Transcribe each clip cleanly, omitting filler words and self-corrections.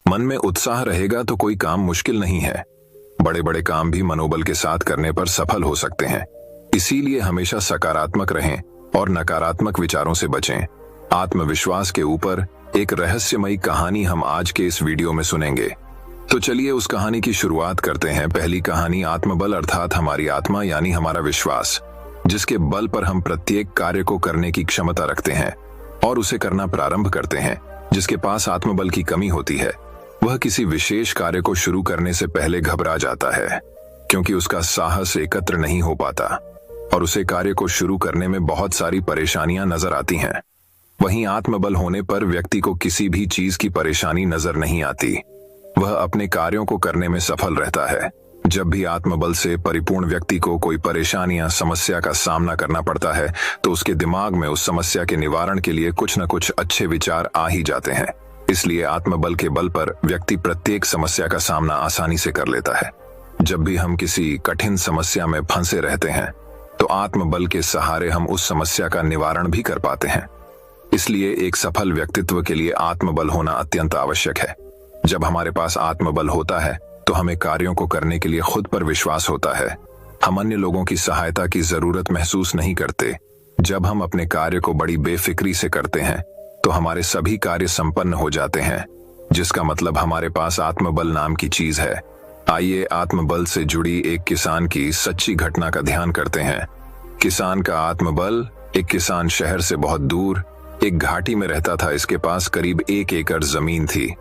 मन में उत्साह रहेगा तो कोई काम मुश्किल नहीं है। बड़े बड़े काम भी मनोबल के साथ करने पर सफल हो सकते हैं। इसीलिए हमेशा सकारात्मक रहें और नकारात्मक विचारों से बचें। आत्मविश्वास के ऊपर एक रहस्यमयी कहानी हम आज के इस वीडियो में सुनेंगे। तो चलिए उस कहानी की शुरुआत करते हैं। पहली कहानी आत्मबल अर्थात हमारी आत्मा यानी हमारा विश्वास, जिसके बल पर हम प्रत्येक कार्य को करने की क्षमता रखते हैं और उसे करना प्रारंभ करते हैं। जिसके पास आत्मबल की कमी होती है वह किसी विशेष कार्य को शुरू करने से पहले घबरा जाता है, क्योंकि उसका साहस एकत्र नहीं हो पाता और उसे कार्य को शुरू करने में बहुत सारी परेशानियां नजर आती हैं। वहीं आत्मबल होने पर व्यक्ति को किसी भी चीज की परेशानी नजर नहीं आती, वह अपने कार्यों को करने में सफल रहता है। जब भी आत्मबल से परिपूर्ण व्यक्ति को कोई परेशानी या समस्या का सामना करना पड़ता है तो उसके दिमाग में उस समस्या के निवारण के लिए कुछ न कुछ अच्छे विचार आ ही जाते हैं। इसलिए आत्मबल के बल पर व्यक्ति प्रत्येक समस्या का सामना आसानी से कर लेता है। जब भी हम किसी कठिन समस्या में फंसे रहते हैं तो आत्मबल के सहारे हम उस समस्या का निवारण भी कर पाते हैं। इसलिए एक सफल व्यक्तित्व के लिए आत्मबल होना अत्यंत आवश्यक है। जब हमारे पास आत्मबल होता है तो हमें कार्यों को करने के लिए खुद पर विश्वास होता है। हम अन्य लोगों की सहायता की जरूरत महसूस नहीं करते। जब हम अपने कार्य को बड़ी बेफिक्री से करते हैं तो हमारे सभी कार्य संपन्न हो जाते हैं, जिसका मतलब हमारे पास आत्मबल नाम की चीज है। आइए आत्मबल से जुड़ी एक किसान की सच्ची घटना का ध्यान करते हैं। किसान का आत्मबल। एक किसान शहर से बहुत दूर एक घाटी में रहता था। इसके पास करीब 1 एकड़ जमीन थी,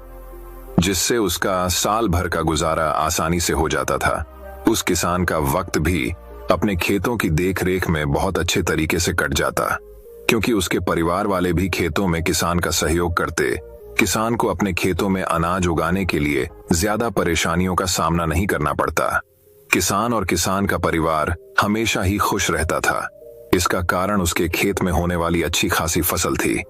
जिससे उसका साल भर का गुजारा आसानी से हो जाता था। उस किसान का वक्त भी अपने खेतों की देखरेख में बहुत अच्छे तरीके से कट जाता, क्योंकि उसके परिवार वाले भी खेतों में किसान का सहयोग करते। किसान को अपने खेतों में अनाज उगाने के लिए ज्यादा परेशानियों का सामना नहीं करना पड़ता। किसान और किसान का परिवार हमेशा ही खुश रहता था। इसका कारण उसके खेत में होने वाली अच्छी खासी फसल थी।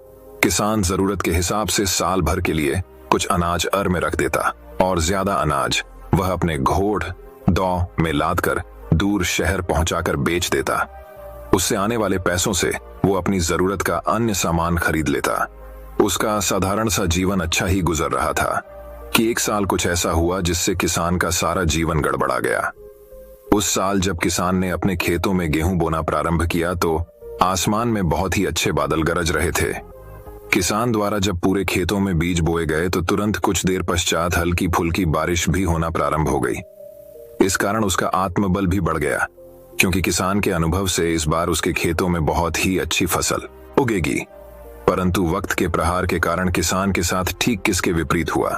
किसान जरूरत के हिसाब से साल भर के लिए कुछ अनाज में रख देता और ज्यादा अनाज वह अपने घोड़ दौ में लाद कर दूर शहर पहुंचाकर बेच देता। उससे आने वाले पैसों से वो अपनी जरूरत का अन्य सामान खरीद लेता। उसका साधारण सा जीवन अच्छा ही गुजर रहा था कि एक साल कुछ ऐसा हुआ जिससे किसान का सारा जीवन गड़बड़ा गया। उस साल जब किसान ने अपने खेतों में गेहूं बोना प्रारंभ किया तो आसमान में बहुत ही अच्छे बादल गरज रहे थे। किसान द्वारा जब पूरे खेतों में बीज बोए गए तो तुरंत कुछ देर पश्चात हल्की फुल्की बारिश भी होना प्रारंभ हो गई। इस कारण उसका आत्मबल भी बढ़ गया, क्योंकि किसान के अनुभव से इस बार उसके खेतों में बहुत ही अच्छी फसल उगेगी। परंतु वक्त के प्रहार के कारण किसान के साथ ठीक किसके विपरीत हुआ,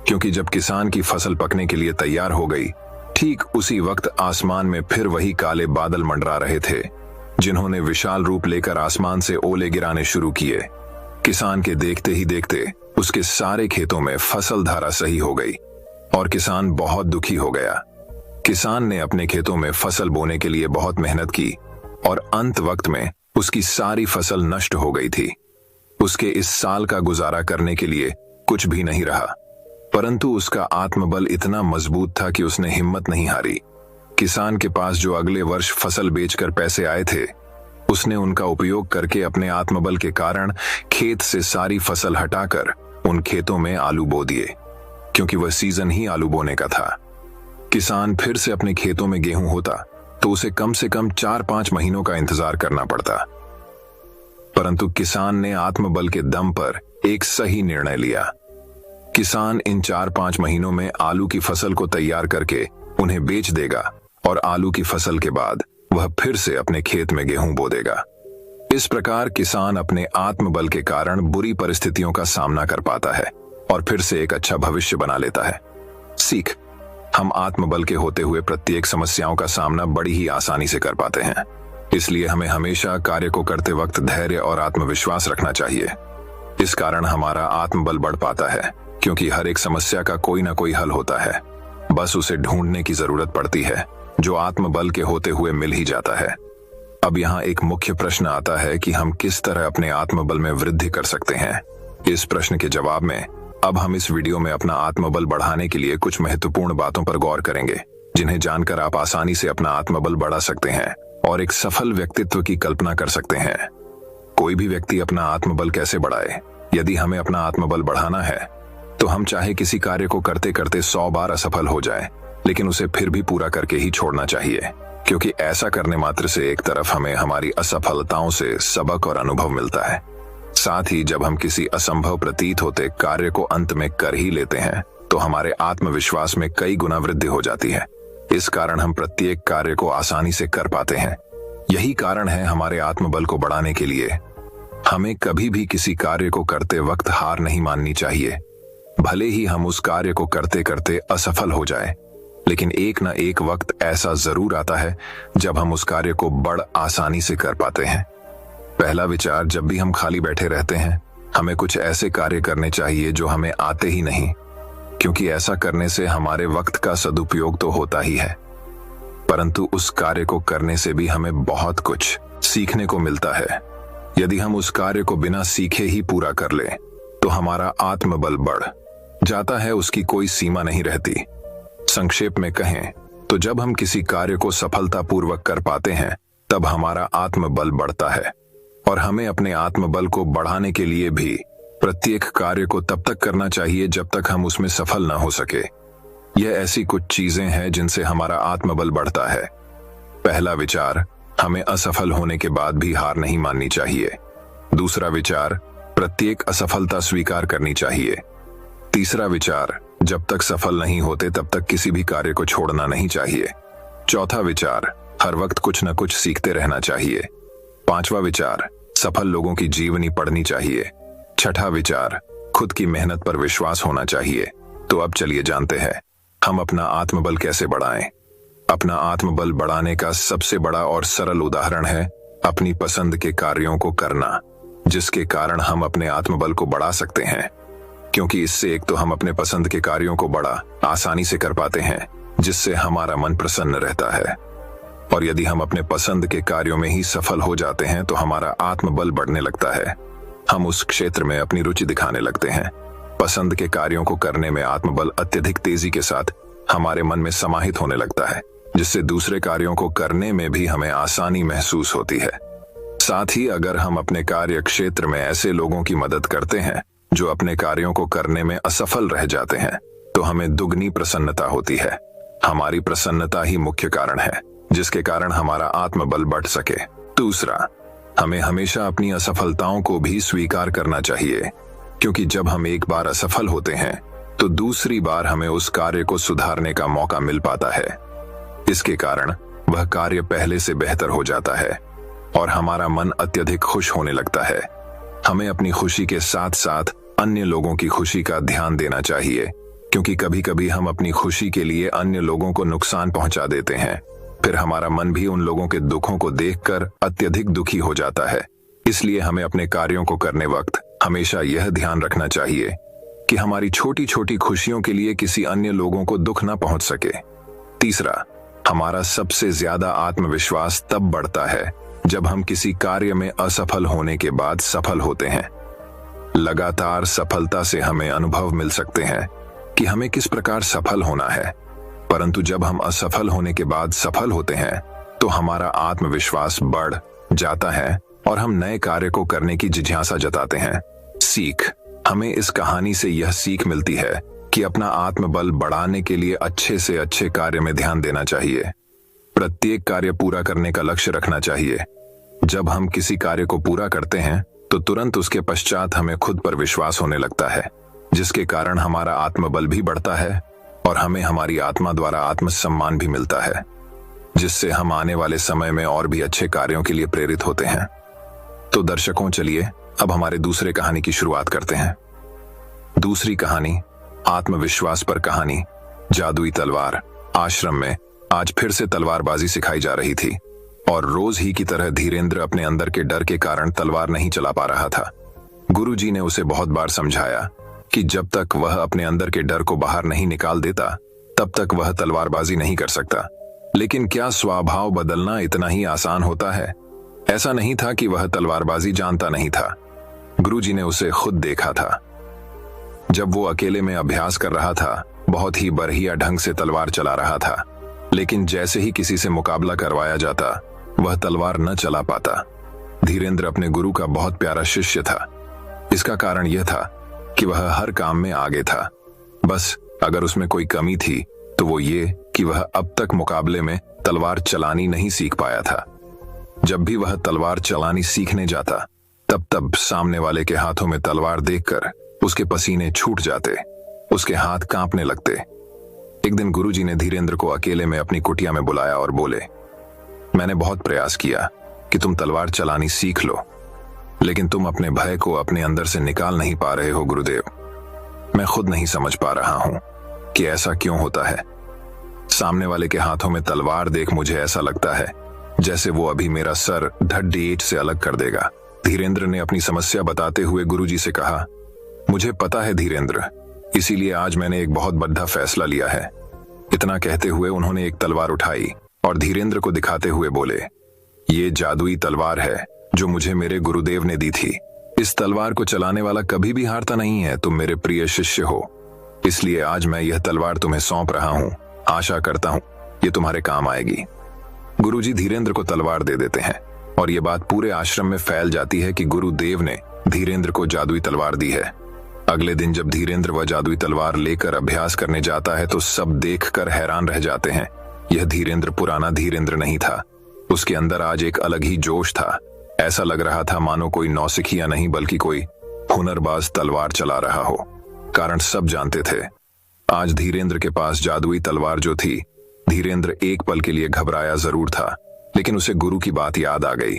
क्योंकि जब किसान की फसल पकने के लिए तैयार हो गई, ठीक उसी वक्त आसमान में फिर वही काले बादल मंडरा रहे थे, जिन्होंने विशाल रूप लेकर आसमान से ओले गिराने शुरू किए। किसान के देखते ही देखते उसके सारे खेतों में फसल धराशायी हो गई और किसान बहुत दुखी हो गया। किसान ने अपने खेतों में फसल बोने के लिए बहुत मेहनत की और अंत वक्त में उसकी सारी फसल नष्ट हो गई थी। उसके इस साल का गुजारा करने के लिए कुछ भी नहीं रहा, परंतु उसका आत्मबल इतना मजबूत था कि उसने हिम्मत नहीं हारी। किसान के पास जो अगले वर्ष फसल बेचकर पैसे आए थे, उसने उनका उपयोग करके अपने आत्मबल के कारण खेत से सारी फसल हटाकर उन खेतों में आलू बो दिए, क्योंकि वह सीजन ही आलू बोने का था। किसान फिर से अपने खेतों में गेहूं होता तो उसे कम से कम 4-5 महीनों का इंतजार करना पड़ता, परंतु किसान ने आत्मबल के दम पर एक सही निर्णय लिया। किसान इन 4-5 महीनों में आलू की फसल को तैयार करके उन्हें बेच देगा और आलू की फसल के बाद वह फिर से अपने खेत में गेहूं बो देगा। इस प्रकार किसान अपने आत्मबल के कारण बुरी परिस्थितियों का सामना कर पाता है और फिर से एक अच्छा भविष्य बना लेता है। सीख: हम आत्मबल के होते हुए प्रत्येक समस्याओं का सामना बड़ी ही आसानी से कर पाते हैं। इसलिए हमें हमेशा कार्य को करते वक्त धैर्य और आत्मविश्वास रखना चाहिए। इस कारण हमारा आत्मबल बढ़ पाता है, क्योंकि हर एक समस्या का कोई ना कोई हल होता है। बस उसे ढूंढने की जरूरत पड़ती है, जो आत्मबल के होते हुए मिल ही जाता है। अब यहाँ एक मुख्य प्रश्न आता है कि हम किस तरह अपने आत्मबल में वृद्धि कर सकते हैं। इस प्रश्न के जवाब में अब हम इस वीडियो में अपना आत्मबल बढ़ाने के लिए कुछ महत्वपूर्ण बातों पर गौर करेंगे, जिन्हें जानकर आप आसानी से अपना आत्मबल बढ़ा सकते हैं और एक सफल व्यक्तित्व की कल्पना कर सकते हैं। कोई भी व्यक्ति अपना आत्मबल कैसे बढ़ाए? यदि हमें अपना आत्मबल बढ़ाना है तो हम चाहे किसी कार्य को करते करते 100 बार असफल हो जाए, लेकिन उसे फिर भी पूरा करके ही छोड़ना चाहिए, क्योंकि ऐसा करने मात्र से एक तरफ हमें हमारी असफलताओं से सबक और अनुभव मिलता है, साथ ही जब हम किसी असंभव प्रतीत होते कार्य को अंत में कर ही लेते हैं तो हमारे आत्मविश्वास में कई गुना वृद्धि हो जाती है। इस कारण हम प्रत्येक कार्य को आसानी से कर पाते हैं। यही कारण है हमारे आत्मबल को बढ़ाने के लिए हमें कभी भी किसी कार्य को करते वक्त हार नहीं माननी चाहिए। भले ही हम उस कार्य को करते करते असफल हो जाए, लेकिन एक न एक वक्त ऐसा जरूर आता है जब हम उस कार्य को बड़ आसानी से कर पाते हैं। पहला विचार, जब भी हम खाली बैठे रहते हैं हमें कुछ ऐसे कार्य करने चाहिए जो हमें आते ही नहीं, क्योंकि ऐसा करने से हमारे वक्त का सदुपयोग तो होता ही है, परंतु उस कार्य को करने से भी हमें बहुत कुछ सीखने को मिलता है। यदि हम उस कार्य को बिना सीखे ही पूरा कर लें तो हमारा आत्मबल बढ़ जाता है, उसकी कोई सीमा नहीं रहती। संक्षेप में कहें तो जब हम किसी कार्य को सफलतापूर्वक कर पाते हैं तब हमारा आत्मबल बढ़ता है, और हमें अपने आत्मबल को बढ़ाने के लिए भी प्रत्येक कार्य को तब तक करना चाहिए जब तक हम उसमें सफल ना हो सके। यह ऐसी कुछ चीजें हैं जिनसे हमारा आत्मबल बढ़ता है। पहला विचार, हमें असफल होने के बाद भी हार नहीं माननी चाहिए। दूसरा विचार, प्रत्येक असफलता स्वीकार करनी चाहिए। तीसरा विचार, जब तक सफल नहीं होते तब तक किसी भी कार्य को छोड़ना नहीं चाहिए। चौथा विचार, हर वक्त कुछ न कुछ सीखते रहना चाहिए। पांचवा विचार, सफल लोगों की जीवनी पढ़नी चाहिए। छठा विचार, खुद की मेहनत पर विश्वास होना चाहिए। तो अब चलिए जानते हैं हम अपना आत्मबल कैसे बढ़ाएं। अपना आत्मबल बढ़ाने का सबसे बड़ा और सरल उदाहरण है अपनी पसंद के कार्यों को करना, जिसके कारण हम अपने आत्मबल को बढ़ा सकते हैं, क्योंकि इससे एक तो हम अपने पसंद के कार्यों को बड़ा आसानी से कर पाते हैं, जिससे हमारा मन प्रसन्न रहता है, और यदि हम अपने पसंद के कार्यों में ही सफल हो जाते हैं तो हमारा आत्मबल बढ़ने लगता है। हम उस क्षेत्र में अपनी रुचि दिखाने लगते हैं। पसंद के कार्यों को करने में आत्मबल अत्यधिक तेजी के साथ हमारे मन में समाहित होने लगता है, जिससे दूसरे कार्यों को करने में भी हमें आसानी महसूस होती है। साथ ही अगर हम अपने कार्य क्षेत्र में ऐसे लोगों की मदद करते हैं जो अपने कार्यों को करने में असफल रह जाते हैं तो हमें दुगनी प्रसन्नता होती है। हमारी प्रसन्नता ही मुख्य कारण है जिसके कारण हमारा आत्मबल बढ़ सके। दूसरा, हमें हमेशा अपनी असफलताओं को भी स्वीकार करना चाहिए, क्योंकि जब हम एक बार असफल होते हैं तो दूसरी बार हमें उस कार्य को सुधारने का मौका मिल पाता है। इसके कारण वह कार्य पहले से बेहतर हो जाता है और हमारा मन अत्यधिक खुश होने लगता है। हमें अपनी खुशी के साथ साथ अन्य लोगों की खुशी का ध्यान देना चाहिए, क्योंकि कभी कभी हम अपनी खुशी के लिए अन्य लोगों को नुकसान पहुंचा देते हैं। फिर हमारा मन भी उन लोगों के दुखों को देखकर अत्यधिक दुखी हो जाता है। इसलिए हमें अपने कार्यों को करने वक्त हमेशा यह ध्यान रखना चाहिए कि हमारी छोटी छोटी खुशियों के लिए किसी अन्य लोगों को दुख न पहुंच सके। तीसरा, हमारा सबसे ज्यादा आत्मविश्वास तब बढ़ता है जब हम किसी कार्य में असफल होने के बाद सफल होते हैं। लगातार सफलता से हमें अनुभव मिल सकते हैं कि हमें किस प्रकार सफल होना है, परंतु जब हम असफल होने के बाद सफल होते हैं तो हमारा आत्मविश्वास बढ़ जाता है और हम नए कार्य को करने की जिज्ञासा जताते हैं। सीख, हमें इस कहानी से यह सीख मिलती है कि अपना आत्मबल बढ़ाने के लिए अच्छे से अच्छे कार्य में ध्यान देना चाहिए। प्रत्येक कार्य पूरा करने का लक्ष्य रखना चाहिए। जब हम किसी कार्य को पूरा करते हैं तो तुरंत उसके पश्चात हमें खुद पर विश्वास होने लगता है, जिसके कारण हमारा आत्मबल भी बढ़ता है और हमें हमारी आत्मा द्वारा आत्मसम्मान भी मिलता है, जिससे हम आने वाले समय में और भी अच्छे कार्यों के लिए प्रेरित होते हैं। तो दर्शकों, चलिए अब हमारे दूसरे कहानी की शुरुआत करते हैं। दूसरी कहानी, आत्मविश्वास पर कहानी। जादुई तलवार। आश्रम में आज फिर से तलवारबाजी सिखाई जा रही थी और रोज ही की तरह धीरेंद्र अपने अंदर के डर के कारण तलवार नहीं चला पा रहा था। गुरुजी ने उसे बहुत बार समझाया कि जब तक वह अपने अंदर के डर को बाहर नहीं निकाल देता तब तक वह तलवारबाजी नहीं कर सकता। लेकिन क्या स्वभाव बदलना इतना ही आसान होता है? ऐसा नहीं था कि वह तलवारबाजी जानता नहीं था। गुरुजी ने उसे खुद देखा था। जब वो अकेले में अभ्यास कर रहा था, बहुत ही बढ़िया ढंग से तलवार चला रहा था, लेकिन जैसे ही किसी से मुकाबला करवाया जाता वह तलवार न चला पाता। धीरेंद्र अपने गुरु का बहुत प्यारा शिष्य था। इसका कारण यह था कि वह हर काम में आगे था। बस अगर उसमें कोई कमी थी तो वो ये कि वह अब तक मुकाबले में तलवार चलानी नहीं सीख पाया था। जब भी वह तलवार चलानी सीखने जाता तब तब सामने वाले के हाथों में तलवार देखकर उसके पसीने छूट जाते, उसके हाथ कांपने लगते। एक दिन गुरुजी ने धीरेंद्र को अकेले में अपनी कुटिया में बुलाया और बोले, मैंने बहुत प्रयास किया कि तुम तलवार चलानी सीख लो, लेकिन तुम अपने भय को अपने अंदर से निकाल नहीं पा रहे हो गुरुदेव। मैं खुद नहीं समझ पा रहा हूं कि ऐसा क्यों होता है। सामने वाले के हाथों में तलवार देख मुझे ऐसा लगता है जैसे वो अभी मेरा सर ढड्डी से अलग कर देगा। धीरेंद्र ने अपनी समस्या बताते हुए गुरुजी से कहा, मुझे पता है धीरेंद्र, इसीलिए आज मैंने एक बहुत बड़ा फैसला लिया है। इतना कहते हुए उन्होंने एक तलवार उठाई और धीरेंद्र को दिखाते हुए बोले, ये जादुई तलवार है जो मुझे मेरे गुरुदेव ने दी थी। इस तलवार को चलाने वाला कभी भी हारता नहीं है। तुम मेरे प्रिय शिष्य हो, इसलिए आज मैं यह तलवार तुम्हें सौंप रहा हूं। आशा करता हूं ये तुम्हारे काम आएगी। गुरुजी धीरेंद्र को तलवार दे देते हैं और ये बात पूरे आश्रम में फैल जाती है कि गुरुदेव ने धीरेंद्र को जादुई तलवार दी है। अगले दिन जब धीरेंद्र वह जादुई तलवार लेकर अभ्यास करने जाता है तो सब देखकर हैरान रह जाते हैं। यह धीरेंद्र पुराना धीरेंद्र नहीं था, उसके अंदर आज एक अलग ही जोश था। ऐसा लग रहा था मानो कोई नौसिखिया नहीं बल्कि कोई हुनरबाज तलवार चला रहा हो। कारण सब जानते थे, आज धीरेंद्र के पास जादुई तलवार जो थी। धीरेंद्र एक पल के लिए घबराया जरूर था, लेकिन उसे गुरु की बात याद आ गई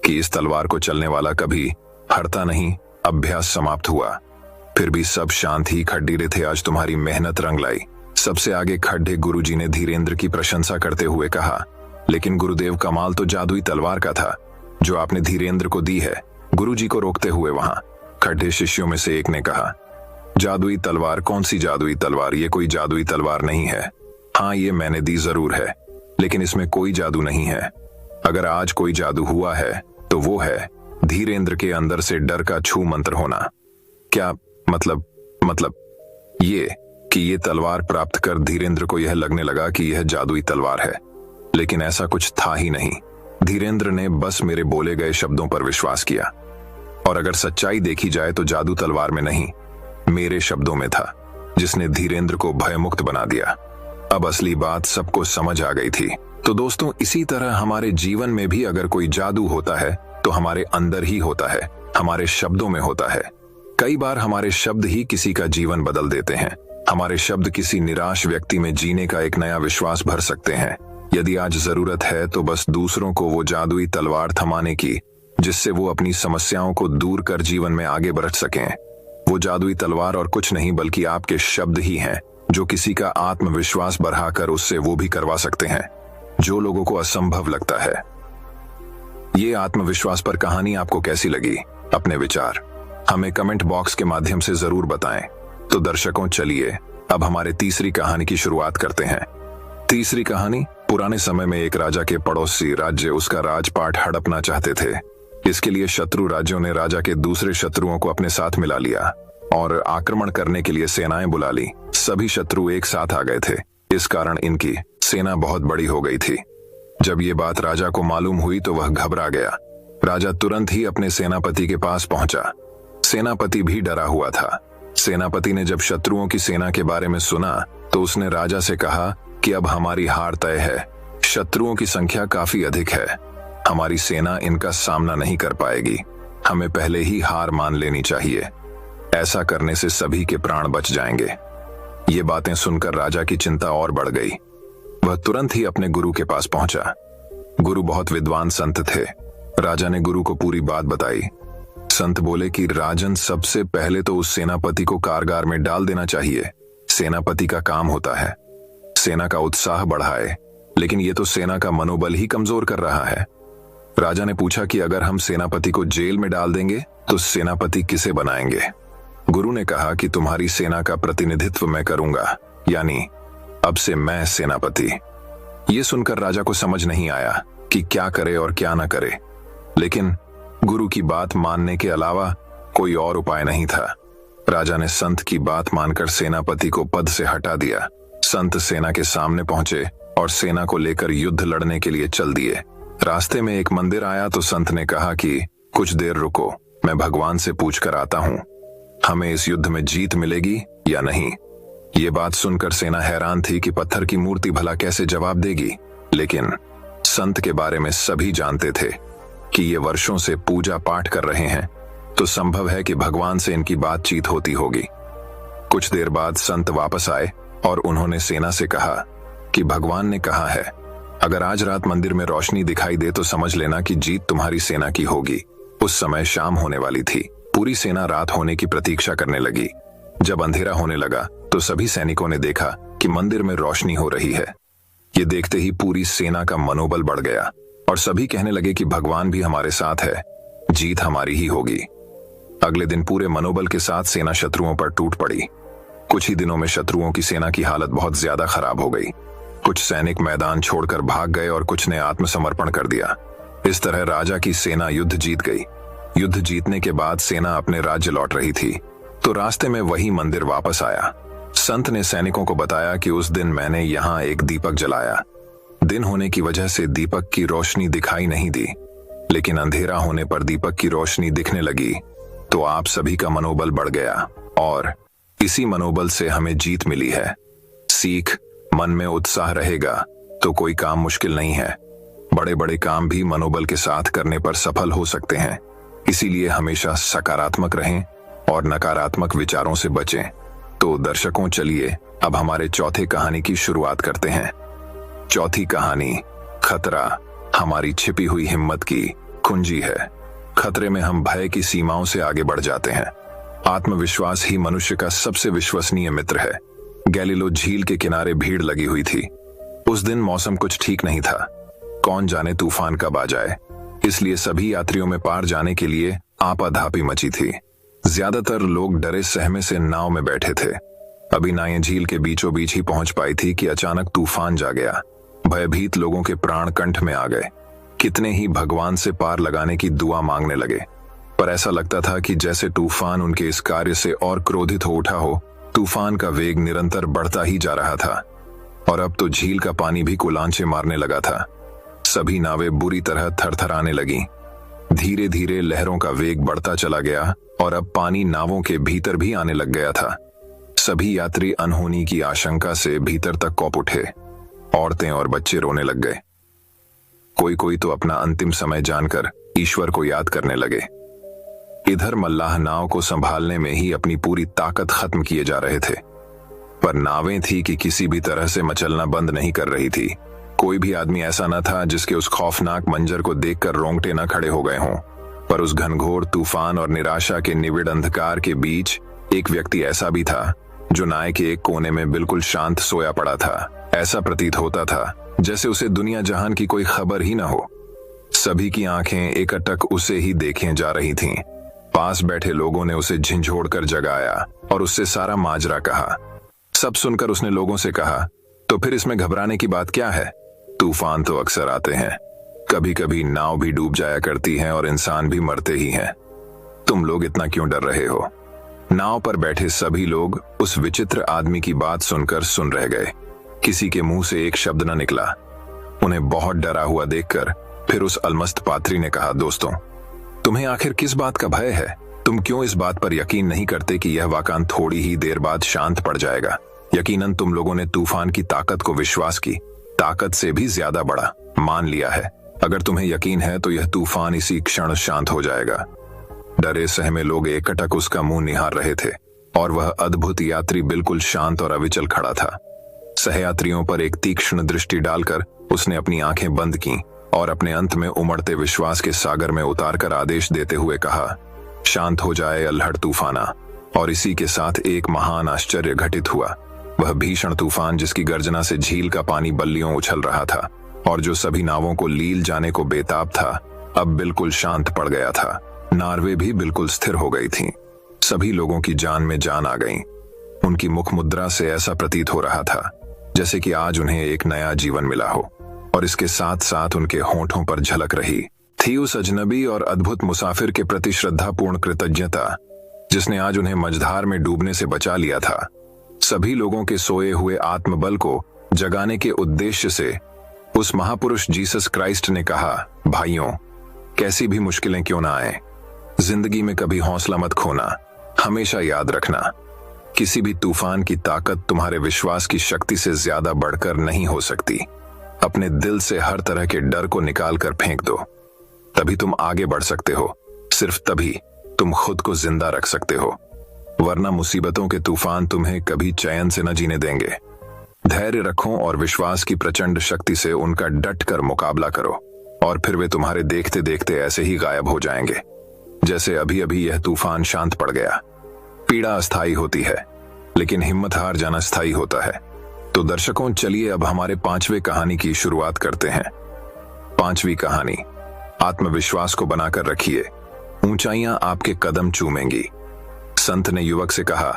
कि इस तलवार को चलने वाला कभी हारता नहीं। अभ्यास समाप्त हुआ, फिर भी सब शांत ही खड्डीरे थे। आज तुम्हारी मेहनत रंग लाई। सबसे आगे खड्डे गुरुजी ने धीरेंद्र की प्रशंसा करते हुए कहा, लेकिन गुरुदेव कमाल तो जादुई तलवार का था जो आपने धीरेंद्र को दी है। गुरुजी को रोकते हुए वहां खड्डे शिष्यों में से एक ने कहा, जादुई तलवार? कौन सी जादुई तलवार? ये कोई जादुई तलवार नहीं है। हाँ, ये मैंने दी जरूर है, लेकिन इसमें कोई जादू नहीं है। अगर आज कोई जादू हुआ है तो वो है धीरेंद्र के अंदर से डर का छू मंत्र होना। क्या मतलब ये कि ये तलवार प्राप्त कर धीरेंद्र को यह लगने लगा कि यह जादुई तलवार है, लेकिन ऐसा कुछ था ही नहीं। धीरेंद्र ने बस मेरे बोले गए शब्दों पर विश्वास किया, और अगर सच्चाई देखी जाए तो जादू तलवार में नहीं, मेरे शब्दों में था, जिसने धीरेंद्र को भयमुक्त बना दिया। अब असली बात सबको समझ आ गई थी। तो दोस्तों, इसी तरह हमारे जीवन में भी अगर कोई जादू होता है तो हमारे अंदर ही होता है, हमारे शब्दों में होता है। कई बार हमारे शब्द ही किसी का जीवन बदल देते हैं। हमारे शब्द किसी निराश व्यक्ति में जीने का एक नया विश्वास भर सकते हैं। यदि आज जरूरत है तो बस दूसरों को वो जादुई तलवार थमाने की, जिससे वो अपनी समस्याओं को दूर कर जीवन में आगे बढ़ सकें। वो जादुई तलवार और कुछ नहीं बल्कि आपके शब्द ही हैं, जो किसी का आत्मविश्वास बढ़ाकर उससे वो भी करवा सकते हैं जो लोगों को असंभव लगता है। ये आत्मविश्वास पर कहानी आपको कैसी लगी? अपने विचार हमें कमेंट बॉक्स के माध्यम से जरूर बताएं। तो दर्शकों, चलिए अब हमारे तीसरी कहानी की शुरुआत करते हैं। तीसरी कहानी, पुराने समय में एक राजा के पड़ोसी राज्य उसका राजपाट हड़पना चाहते थे। इसके लिए शत्रु राज्यों ने राजा के दूसरे शत्रुओं को अपने साथ मिला लिया और आक्रमण करने के लिए सेनाएं बुला ली। सभी शत्रु एक साथ आ गए थे, इस कारण इनकी सेना बहुत बड़ी हो गई थी। जब ये बात राजा को मालूम हुई तो वह घबरा गया। राजा तुरंत ही अपने सेनापति के पास पहुंचा। सेनापति भी डरा हुआ था। सेनापति ने जब शत्रुओं की सेना के बारे में सुना तो उसने राजा से कहा कि अब हमारी हार तय है। शत्रुओं की संख्या काफी अधिक है, हमारी सेना इनका सामना नहीं कर पाएगी। हमें पहले ही हार मान लेनी चाहिए। ऐसा करने से सभी के प्राण बच जाएंगे। ये बातें सुनकर राजा की चिंता और बढ़ गई। वह तुरंत ही अपने गुरु के पास पहुंचा। गुरु बहुत विद्वान संत थे। राजा ने गुरु को पूरी बात बताई। संत बोले कि राजन, सबसे पहले तो उस सेनापति को कारागार में डाल देना चाहिए। सेनापति का काम होता है सेना का उत्साह बढ़ाए, लेकिन ये तो सेना का मनोबल ही कमजोर कर रहा है। राजा ने पूछा कि अगर हम सेनापति को जेल में डाल देंगे तो सेनापति किसे बनाएंगे? गुरु ने कहा कि तुम्हारी सेना का प्रतिनिधित्व मैं करूंगा, यानी अब से मैं सेनापति। ये सुनकर राजा को समझ नहीं आया कि क्या करे और क्या न करे, लेकिन गुरु की बात मानने के अलावा कोई और उपाय नहीं था। राजा ने संत की बात मानकर सेनापति को पद से हटा दिया। संत सेना के सामने पहुंचे और सेना को लेकर युद्ध लड़ने के लिए चल दिए। रास्ते में एक मंदिर आया तो संत ने कहा कि कुछ देर रुको, मैं भगवान से पूछ कर आता हूं। हमें इस युद्ध में जीत मिलेगी या नहीं। ये बात सुनकर सेना हैरान थी कि पत्थर की मूर्ति भला कैसे जवाब देगी, लेकिन संत के बारे में सभी जानते थे कि ये वर्षों से पूजा पाठ कर रहे हैं, तो संभव है कि भगवान से इनकी बातचीत होती होगी। कुछ देर बाद संत वापस आए और उन्होंने सेना से कहा कि भगवान ने कहा है, अगर आज रात मंदिर में रोशनी दिखाई दे तो समझ लेना कि जीत तुम्हारी सेना की होगी। उस समय शाम होने वाली थी। पूरी सेना रात होने की प्रतीक्षा करने लगी। जब अंधेरा होने लगा तो सभी सैनिकों ने देखा कि मंदिर में रोशनी हो रही है। ये देखते ही पूरी सेना का मनोबल बढ़ गया और सभी कहने लगे कि भगवान भी हमारे साथ है, जीत हमारी ही होगी। अगले दिन पूरे मनोबल के साथ सेना शत्रुओं पर टूट पड़ी। कुछ ही दिनों में शत्रुओं की सेना की हालत बहुत ज्यादा खराब हो गई। कुछ सैनिक मैदान छोड़कर भाग गए और कुछ ने आत्मसमर्पण कर दिया। इस तरह राजा की सेना युद्ध जीत गई। युद्ध जीतने के बाद सेना अपने राज्य लौट रही थी तो रास्ते में वही मंदिर वापस आया। संत ने सैनिकों को बताया कि उस दिन मैंने यहाँ एक दीपक जलाया। दिन होने की वजह से दीपक की रोशनी दिखाई नहीं दी, लेकिन अंधेरा होने पर दीपक की रोशनी दिखने लगी तो आप सभी का मनोबल बढ़ गया और इसी मनोबल से हमें जीत मिली है। सीख, मन में उत्साह रहेगा तो कोई काम मुश्किल नहीं है। बड़े बड़े काम भी मनोबल के साथ करने पर सफल हो सकते हैं। इसीलिए हमेशा सकारात्मक रहें और नकारात्मक विचारों से बचें। तो दर्शकों, चलिए अब हमारे चौथे कहानी की शुरुआत करते हैं। चौथी कहानी, खतरा हमारी छिपी हुई हिम्मत की कुंजी है। खतरे में हम भय की सीमाओं से आगे बढ़ जाते हैं। आत्मविश्वास ही मनुष्य का सबसे विश्वसनीय मित्र है। गैलीलो झील के किनारे भीड़ लगी हुई थी। उस दिन मौसम कुछ ठीक नहीं था। कौन जाने तूफान कब आ जाए, इसलिए सभी यात्रियों में पार जाने के लिए आपाधापी मची थी। ज्यादातर लोग डरे सहमे से नाव में बैठे थे। अभी नावें झील के बीचों बीच ही पहुंच पाई थी कि अचानक तूफान जा गया। भयभीत लोगों के प्राण कंठ में आ गए। कितने ही भगवान से पार लगाने की दुआ मांगने लगे, पर ऐसा लगता था कि जैसे तूफान उनके इस कार्य से और क्रोधित हो उठा हो। तूफान का वेग निरंतर बढ़ता ही जा रहा था और अब तो झील का पानी भी कुलांचे मारने लगा था। सभी नावें बुरी तरह थरथराने लगीं। धीरे धीरे लहरों का वेग बढ़ता चला गया और अब पानी नावों के भीतर भी आने लग गया था। सभी यात्री अनहोनी की आशंका से भीतर तक कौप उठे। औरतें और बच्चे रोने लग गए। कोई कोई तो अपना अंतिम समय जानकर ईश्वर को याद करने लगे। इधर मल्लाह नाव को संभालने में ही अपनी पूरी ताकत खत्म किए जा रहे थे, पर नावें थी कि किसी भी तरह से मचलना बंद नहीं कर रही थी। कोई भी आदमी ऐसा न था जिसके उस खौफनाक मंजर को देखकर रोंगटे न खड़े हो गए हों। पर उस घनघोर तूफान और निराशा के निविड़ अंधकार के बीच एक व्यक्ति ऐसा भी था जो नाव के एक कोने में बिल्कुल शांत सोया पड़ा था। ऐसा प्रतीत होता था जैसे उसे दुनिया जहान की कोई खबर ही न हो। सभी की आंखें एकटक उसे ही देखें जा रही थीं। पास बैठे लोगों ने उसे झिंझोड़कर जगाया और उससे सारा माजरा कहा। सब सुनकर उसने लोगों से कहा, तो फिर इसमें घबराने की बात क्या है? तूफान तो अक्सर आते हैं, कभी कभी नाव भी डूब जाया करती है और इंसान भी मरते ही हैं। तुम लोग इतना क्यों डर रहे हो? नाव पर बैठे सभी लोग उस विचित्र आदमी की बात सुनकर सुन रह गए। किसी के मुंह से एक शब्द न निकला। उन्हें बहुत डरा हुआ देखकर फिर उस अलमस्त पात्री ने कहा, दोस्तों, तुम्हें आखिर किस बात का भय है? तुम क्यों इस बात पर यकीन नहीं करते कि यह वाकन थोड़ी ही देर बाद शांत पड़ जाएगा? यकीनन तुम लोगों ने तूफान की ताकत को विश्वास की ताकत से भी ज्यादा बड़ा मान लिया है। अगर तुम्हें यकीन है तो यह तूफान इसी क्षण शांत हो जाएगा। डरे सहमे लोग एकटक उसका मुंह निहार रहे थे और वह अद्भुत यात्री बिल्कुल शांत और अविचल खड़ा था। सहयात्रियों पर एक तीक्ष्ण दृष्टि डालकर उसने अपनी आंखें बंद की और अपने अंत में उमड़ते विश्वास के सागर में उतारकर आदेश देते हुए कहा, शांत हो जाए अल्हड़ तूफाना। और इसी के साथ एक महान आश्चर्य घटित हुआ। वह भीषण तूफान जिसकी गर्जना से झील का पानी बल्लियों उछल रहा था और जो सभी नावों को लील जाने को बेताब था, अब बिल्कुल शांत पड़ गया था। नार्वे भी बिल्कुल स्थिर हो गई थीं। सभी लोगों की जान में जान आ गई। उनकी मुख मुद्रा से ऐसा प्रतीत हो रहा था जैसे कि आज उन्हें एक नया जीवन मिला हो और इसके साथ साथ उनके होंठों पर झलक रही थी उस अजनबी और अद्भुत मुसाफिर के प्रति श्रद्धापूर्ण कृतज्ञता जिसने आज उन्हें मझधार में डूबने से बचा लिया था। सभी लोगों के सोए हुए आत्मबल को जगाने के उद्देश्य से उस महापुरुष जीसस क्राइस्ट ने कहा, भाइयों, कैसी भी मुश्किलें क्यों ना आए, जिंदगी में कभी हौसला मत खोना। हमेशा याद रखना, किसी भी तूफान की ताकत तुम्हारे विश्वास की शक्ति से ज्यादा बढ़कर नहीं हो सकती। अपने दिल से हर तरह के डर को निकाल कर फेंक दो, तभी तुम आगे बढ़ सकते हो। सिर्फ तभी तुम खुद को जिंदा रख सकते हो, वरना मुसीबतों के तूफान तुम्हें कभी चैन से न जीने देंगे। धैर्य रखो और विश्वास की प्रचंड शक्ति से उनका डट कर मुकाबला करो, और फिर वे तुम्हारे देखते देखते ऐसे ही गायब हो जाएंगे जैसे अभी अभी यह तूफान शांत पड़ गया। पीड़ा अस्थायी होती है, लेकिन हिम्मत हार जाना स्थायी होता है। तो दर्शकों, चलिए अब हमारे 5वें कहानी की शुरुआत करते हैं। 5वीं कहानी, आत्मविश्वास को बनाकर रखिए, ऊंचाइयां आपके कदम चूमेंगी। संत ने युवक से कहा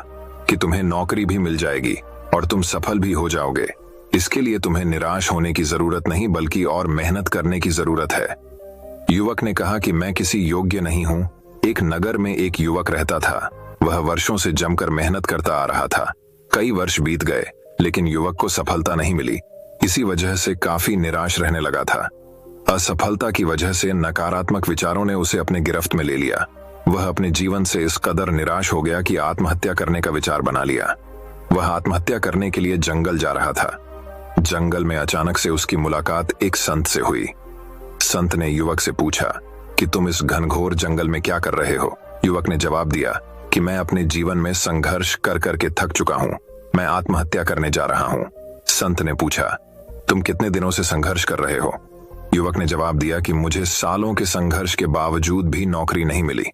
कि तुम्हें नौकरी भी मिल जाएगी और तुम सफल भी हो जाओगे। इसके लिए तुम्हें निराश होने की जरूरत नहीं, बल्कि और मेहनत करने की जरूरत है। युवक ने कहा कि मैं किसी योग्य नहीं हूं। एक नगर में एक युवक रहता था। वह वर्षों से जमकर मेहनत करता आ रहा था। कई वर्ष बीत गए, लेकिन युवक को सफलता नहीं मिली। इसी वजह से काफी निराश रहने लगा था। असफलता की वजह से नकारात्मक विचारों ने उसे अपने गिरफ्त में ले लिया। वह अपने जीवन से इस कदर निराश हो गया कि आत्महत्या करने का विचार बना लिया। वह आत्महत्या करने के लिए जंगल जा रहा था। जंगल में अचानक से उसकी मुलाकात एक संत से हुई। संत ने युवक से पूछा कि तुम इस घनघोर जंगल में क्या कर रहे हो? युवक ने जवाब दिया कि मैं अपने जीवन में संघर्ष कर करके थक चुका हूं, मैं आत्महत्या करने जा रहा हूं। संत ने पूछा, तुम कितने दिनों से संघर्ष कर रहे हो? युवक ने जवाब दिया कि मुझे सालों के संघर्ष के बावजूद भी नौकरी नहीं मिली।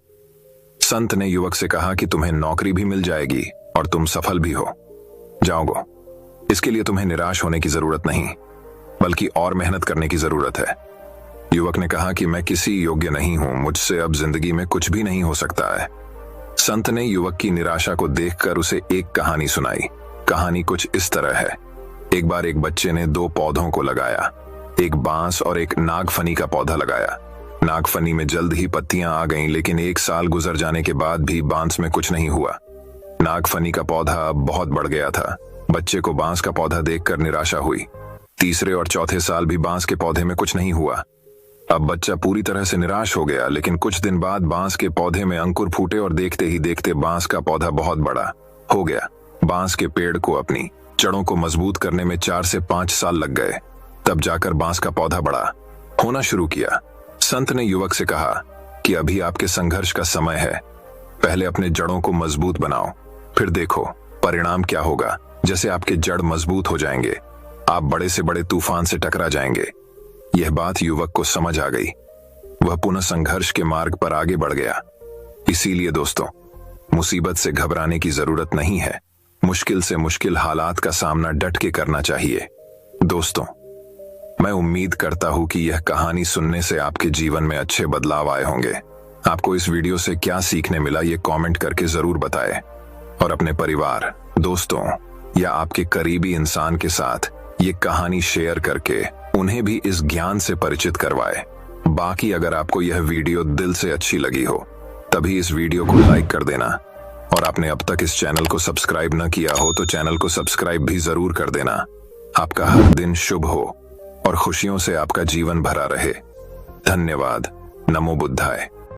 संत ने युवक से कहा कि तुम्हें नौकरी भी मिल जाएगी और तुम सफल भी हो जाओगे। इसके लिए तुम्हें निराश होने की जरूरत नहीं, बल्कि और मेहनत करने की जरूरत है। युवक ने कहा कि मैं किसी योग्य नहीं हूं, मुझसे अब जिंदगी में कुछ भी नहीं हो सकता है। संत ने युवक की निराशा को देखकर उसे एक कहानी सुनाई। कहानी कुछ इस तरह है। एक बार एक बच्चे ने 2 पौधों को लगाया, एक बांस और एक नागफनी का पौधा लगाया। नागफनी में जल्द ही पत्तियां आ गईं, लेकिन 1 साल गुजर जाने के बाद भी बांस में कुछ नहीं हुआ। नागफनी का पौधा अब बहुत बढ़ गया था। बच्चे को बांस का पौधा देखकर निराशा हुई। तीसरे और चौथे साल भी बांस के पौधे में कुछ नहीं हुआ। अब बच्चा पूरी तरह से निराश हो गया, लेकिन कुछ दिन बाद बांस के पौधे में अंकुर फूटे और देखते ही देखते बांस का पौधा बहुत बड़ा हो गया। बांस के पेड़ को अपनी जड़ों को मजबूत करने में 4 से 5 साल लग गए, तब जाकर बांस का पौधा बड़ा होना शुरू किया। संत ने युवक से कहा कि अभी आपके संघर्ष का समय है। पहले अपने जड़ों को मजबूत बनाओ, फिर देखो परिणाम क्या होगा। जैसे आपके जड़ मजबूत हो जाएंगे, आप बड़े से बड़े तूफान से टकरा जाएंगे। यह बात युवक को समझ आ गई। वह पुनः संघर्ष के मार्ग पर आगे बढ़ गया। इसीलिए दोस्तों, मुसीबत से घबराने की जरूरत नहीं है। मुश्किल से मुश्किल हालात का सामना डट के करना चाहिए। दोस्तों, मैं उम्मीद करता हूं कि यह कहानी सुनने से आपके जीवन में अच्छे बदलाव आए होंगे। आपको इस वीडियो से क्या सीखने मिला, ये कमेंट करके जरूर बताएं, और अपने परिवार, दोस्तों या आपके करीबी इंसान के साथ ये कहानी शेयर करके उन्हें भी इस ज्ञान से परिचित करवाएं। बाकी अगर आपको यह वीडियो दिल से अच्छी लगी हो, तभी इस वीडियो को लाइक कर देना, और आपने अब तक इस चैनल को सब्सक्राइब न किया हो तो चैनल को सब्सक्राइब भी जरूर कर देना। आपका हर दिन शुभ हो और खुशियों से आपका जीवन भरा रहे। धन्यवाद। नमो बुद्धाय।